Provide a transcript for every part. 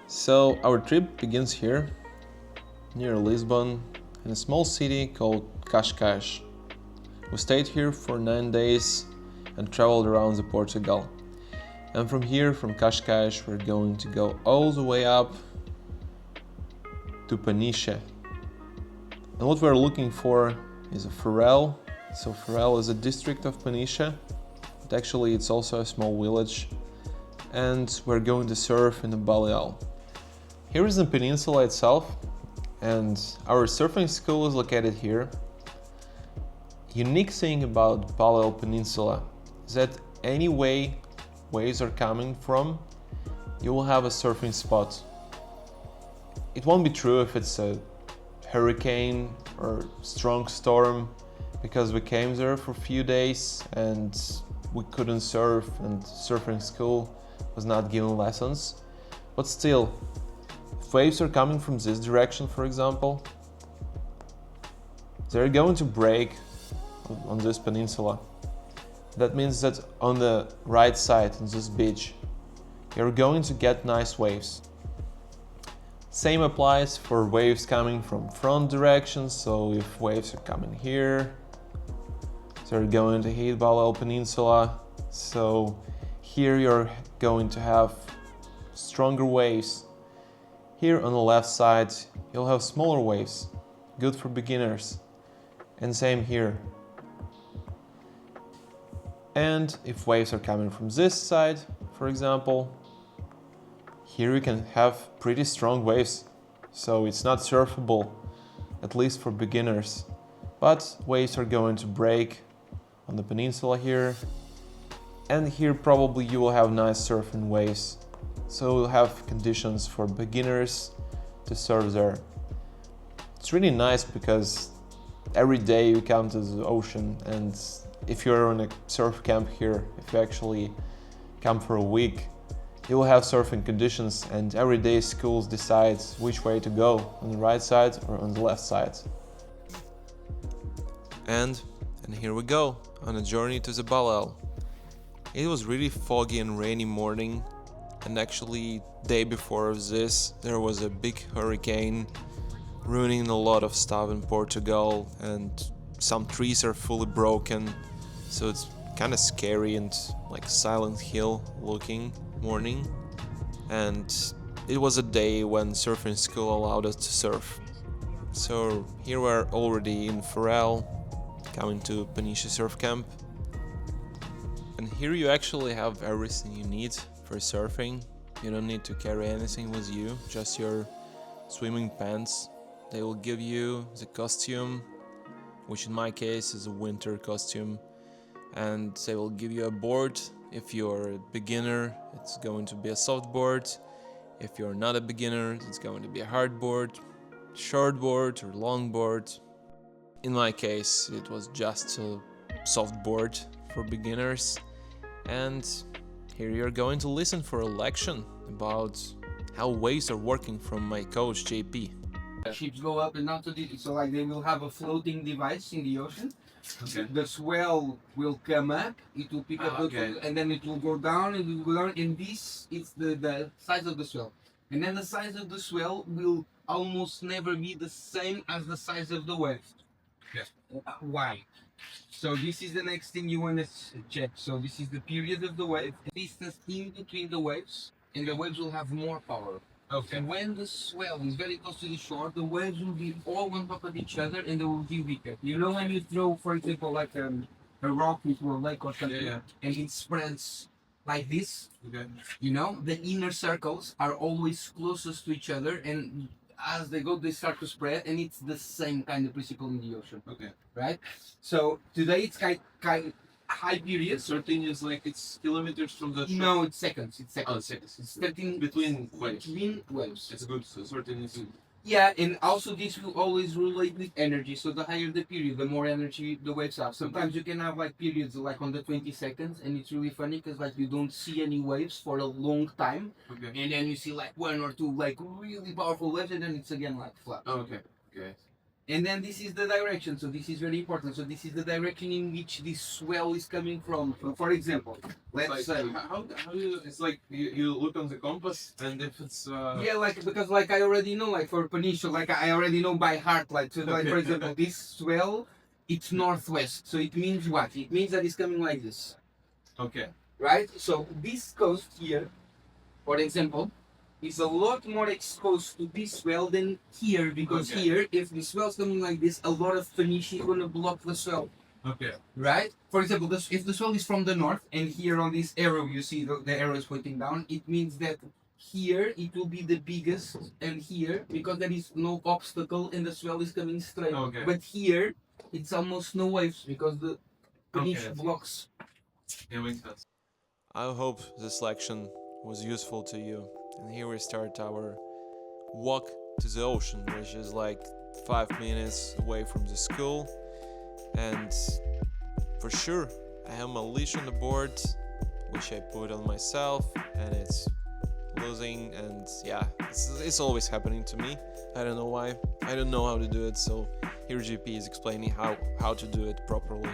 So our trip begins here, near Lisbon, in a small city called Cascais. We stayed here for 9 days and traveled around Portugal. And from here, from Cascais, we're going to go all the way up to Peniche. And what we're looking for is a Farel. So Farel is a district of Peniche, but actually it's also a small village. And we're going to surf in the Baleal. Here is the peninsula itself, and our surfing school is located here. Unique thing about Baleal Peninsula is that any way waves are coming from, you will have a surfing spot. It won't be true if it's a hurricane or strong storm, because we came there for a few days and we couldn't surf, and surfing school was not giving lessons. But still, if waves are coming from this direction, for example, they're going to break on this peninsula. That means that on the right side, on this beach, you're going to get nice waves. Same applies for waves coming from front direction, so if waves are coming here, they're going to hit Baleal Peninsula. So here you're going to have stronger waves. Here on the left side, you'll have smaller waves, good for beginners. And same here. And if waves are coming from this side, for example, here you can have pretty strong waves. So it's not surfable, at least for beginners. But waves are going to break on the peninsula here. And here probably you will have nice surfing waves. So you'll have conditions for beginners to surf there. It's really nice because every day you come to the ocean, and if you're on a surf camp here, if you actually come for a week, you will have surfing conditions, and every day schools decide which way to go, on the right side or on the left side. And here we go, on a journey to the Baleal. It was really foggy and rainy morning, and actually day before this there was a big hurricane ruining a lot of stuff in Portugal, and some trees are fully broken, so it's kind of scary and like Silent Hill looking morning. And it was a day when surfing school allowed us to surf. So here we are already in Farel, coming to Peniche surf camp. And here you actually have everything you need for surfing. You don't need to carry anything with you, just your swimming pants. They will give you the costume, which in my case is a winter costume, and they will give you a board. If you're a beginner, it's going to be a soft board. If you're not a beginner, it's going to be a hard board, short board or long board. In my case, it was just a soft board for beginners. And here you're going to listen for a lection about how waves are working from my coach JP. Ships go up and down to the, so like they will have a floating device in the ocean. Okay. The swell will come up, it will pick up okay. and then it will go down, and it will go down, and this is the size of the swell. And then the size of the swell will almost never be the same as the size of the wave. Yes. Why? So this is the next thing you want to check. So this is the period of the wave, the distance in between the waves, and the waves will have more power. Okay. And when the swell is very close to the shore, the waves will be all on top of each other and they will be weaker. You know when you throw, for example, like a rock into a lake or something, and it spreads like this, Okay. you know, the inner circles are always closest to each other, and as they go, they start to spread, and it's the same kind of principle in the ocean. Okay. Right? So today it's kind high period. 13 is like it's kilometers from the shore. No, it's seconds. It's seconds. Oh, seconds. It's 13 Between waves. Between waves. It's good. So 13 is good. Yeah, and also this will always relate with energy. So the higher the period, the more energy the waves have. Sometimes you can have like periods like on the 20 seconds, and it's really funny because like you don't see any waves for a long time, Okay. and then you see like one or two like really powerful waves, and then it's again like flat. Oh, okay. Okay. And then this is the direction, so this is very important. So this is the direction in which this swell is coming from. So for example, let's Like, say, how do you, it's like you look on the compass and if it's yeah, like because like I already know, like for Peniche, like I already know by heart, like so, like for example, this swell, it's northwest, so it means what? It means that it's coming like this, okay. right? So this coast here, for example, is a lot more exposed to this swell than here, because Okay. here, if the swell's coming like this, a lot of Peniche is gonna block the swell. Okay. Right? For example, if the swell is from the north, and here on this arrow you see the arrow is pointing down, it means that here it will be the biggest, and here, because there is no obstacle and the swell is coming straight. Okay. But here, it's almost no waves because the Peniche Okay. blocks. Yeah, makes sense. I hope this selection was useful to you. And here we start our walk to the ocean, which is like 5 minutes away from the school. And for sure, I have my leash on the board, which I put on myself, and it's losing. And yeah, it's always happening to me. I don't know why. I don't know how to do it. So here GP is explaining how to do it properly.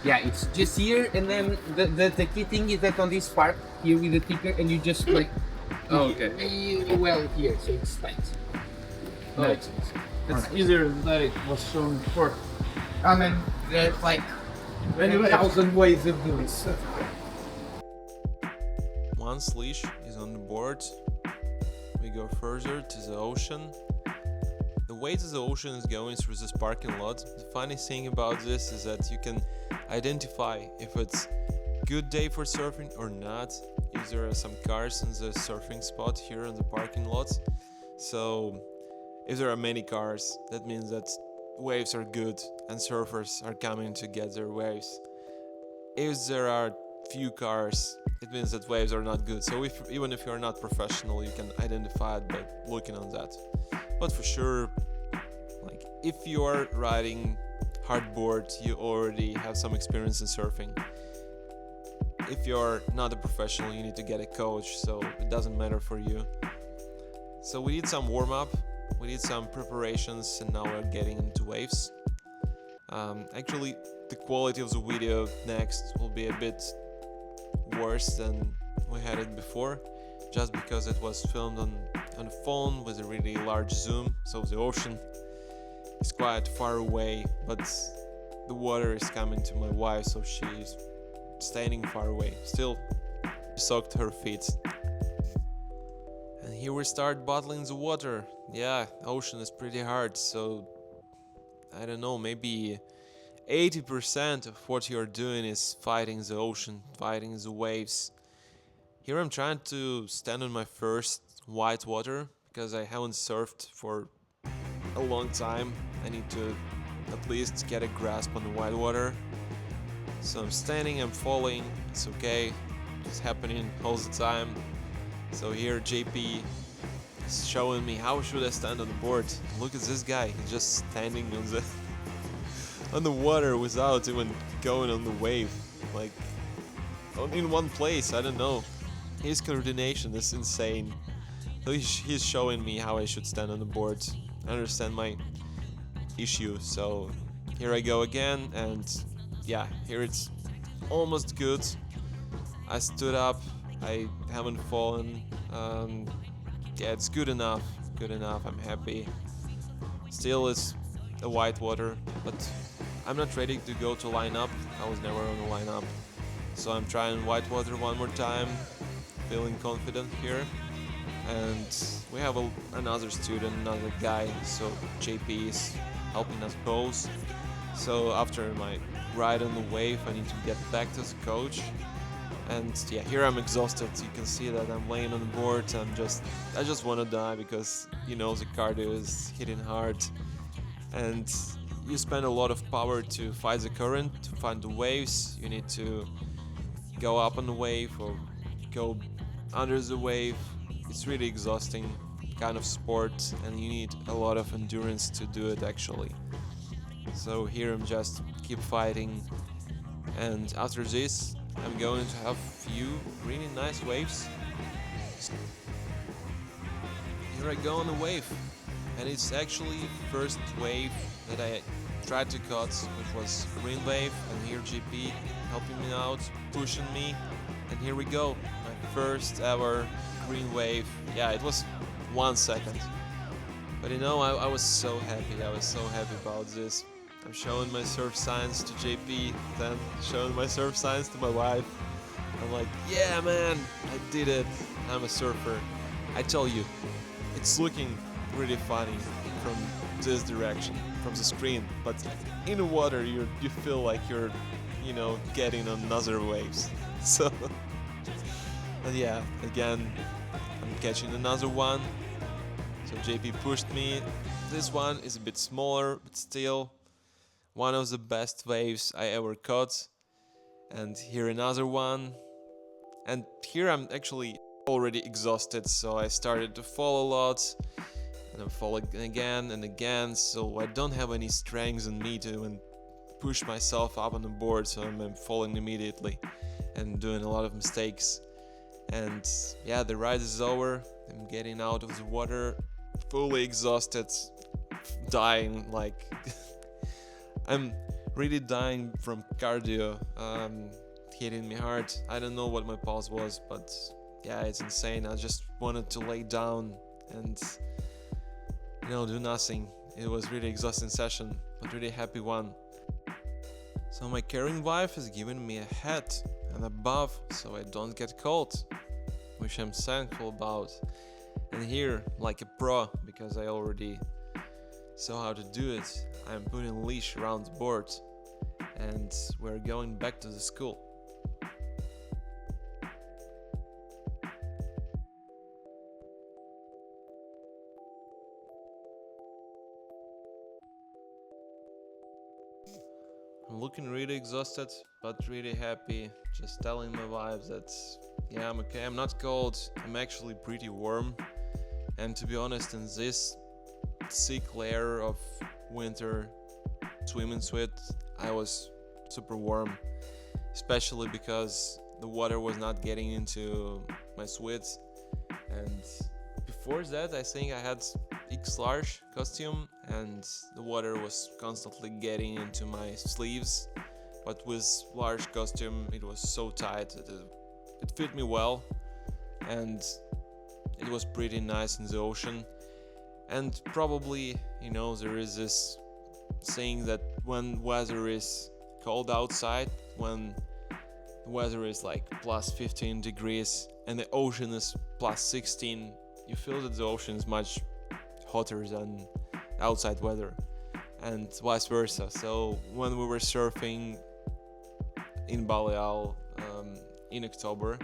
Yeah, it's just here, and then the key thing is that on this part here with the ticker, and you just like really well here, so it's tight. Nice. It's easier than it was shown before. I mean, there's like 1,000 ways of doing it. Once leash is on the board, we go further to the ocean. The way to the ocean is going through this parking lot. The funny thing about this is that you can identify if it's good day for surfing or not, if there are some cars in the surfing spot here in the parking lot. So if there are many cars, that means that waves are good and surfers are coming to get their waves. If there are few cars, it means that waves are not good. So even if you're not professional, you can identify it by looking on that. But for sure, like if you are riding hardboard, you already have some experience in surfing. If you're not a professional, you need to get a coach, so it doesn't matter for you. So we did some warm-up, we did some preparations, and now we're getting into waves. Actually, the quality of the video next will be a bit worse than we had it before, just because it was filmed on a phone with a really large zoom, so the ocean is quite far away, but the water is coming to my wife, so she's standing far away. Still, she soaked her feet. And here we start battling the water. Yeah, ocean is pretty hard, so I don't know, maybe 80% of what you're doing is fighting the ocean, fighting the waves. Here I'm trying to stand on my first white water because I haven't surfed for a long time. I need to at least get a grasp on the white water. So I'm standing, I'm falling, it's okay, it's happening all the time. So here JP is showing me how should I stand on the board. Look at this guy, he's just standing on the on the water without even going on the wave, like in one place. I don't know, his coordination is insane. So he's showing me how I should stand on the board. I understand my issue, so here I go again, and yeah, here it's almost good. I stood up, I haven't fallen. Yeah, it's good enough, I'm happy. Still it's a white water, but I'm not ready to go to lineup. I was never on the lineup, so I'm trying white water one more time, feeling confident here. And we have another student, another guy, so JP is helping us both. So after my ride on the wave, I need to get back to the coach. And yeah, here I'm exhausted. You can see that I'm laying on the board. I just want to die because you know the cardio is hitting hard, and you spend a lot of power to fight the current, to find the waves. You need to go up on the wave or go under the wave. It's really exhausting kind of sport, and you need a lot of endurance to do it actually. So here I'm just keep fighting, and after this I'm going to have few really nice waves. Here I go on the wave. and it's actually first wave that I tried to cut, which was green wave, and here GP helping me out, pushing me, and here we go, my first ever green wave. Yeah, it was 1 second, but you know, I was so happy. I was so happy about this. I'm showing my surf signs to JP, then showing my surf signs to my wife. I'm like, yeah man, I did it. I'm a surfer. I tell you, it's looking really funny from this direction, from the screen, but in the water you feel like you're, you know, getting on other waves. So, but yeah, again, I'm catching another one. So JP pushed me. This one is a bit smaller, but still one of the best waves I ever caught. And here another one. And here I'm actually already exhausted, so I started to fall a lot. And I'm falling again and again, so I don't have any strength in me to even push myself up on the board, so I'm falling immediately and doing a lot of mistakes. And yeah, the ride is over. I'm getting out of the water, fully exhausted, dying, like I'm really dying from cardio, hitting me hard. I don't know what my pulse was, but yeah, it's insane. I just wanted to lay down and, you know, do nothing. It was really exhausting session, but really happy one. So my caring wife has given me a hat and a buff so I don't get cold, which I'm thankful about. And here, like a pro, because I already saw how to do it, I'm putting a leash around the board and we're going back to the school. I'm looking really exhausted, but really happy, just telling my wife that yeah, I'm okay, I'm not cold, I'm actually pretty warm. And to be honest, in this thick layer of winter swimming suit, I was super warm, especially because the water was not getting into my suit. And before that, I think I had X large costume and the water was constantly getting into my sleeves, but with large costume it was so tight that it fit me well, and it was pretty nice in the ocean. And probably, you know, there is this saying that when weather is cold outside, when the weather is like plus 15 degrees and the ocean is plus 16, you feel that the ocean is much hotter than outside weather, and vice versa. So when we were surfing in Baleal in October,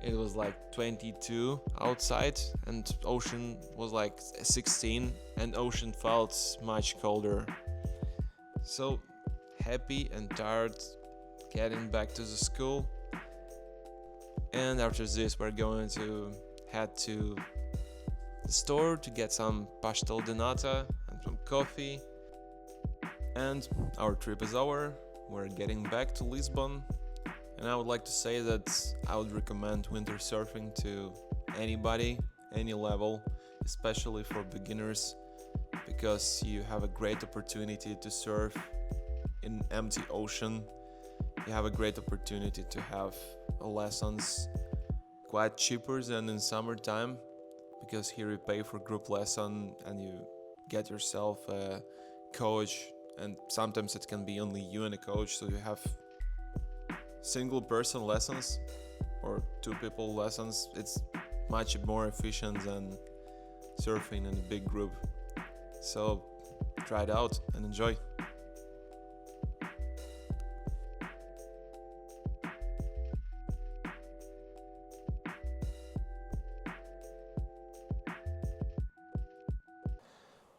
it was like 22 outside and ocean was like 16, and ocean felt much colder. So happy and tired getting back to the school, and after this we're going to head to the store to get some pastel de nata and some coffee. And our trip is over. We're getting back to Lisbon, and I would like to say that I would recommend winter surfing to anybody, any level, especially for beginners, because you have a great opportunity to surf in empty ocean. You have a great opportunity to have lessons quite cheaper than in summertime, because here you pay for group lesson and you get yourself a coach, and sometimes it can be only you and a coach, so you have single person lessons or two people lessons. It's much more efficient than surfing in a big group. So try it out and enjoy.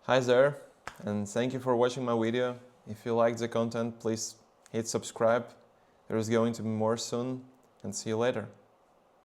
Hi there, and thank you for watching my video. If you liked the content, please hit subscribe. There is going to be more soon, and see you later.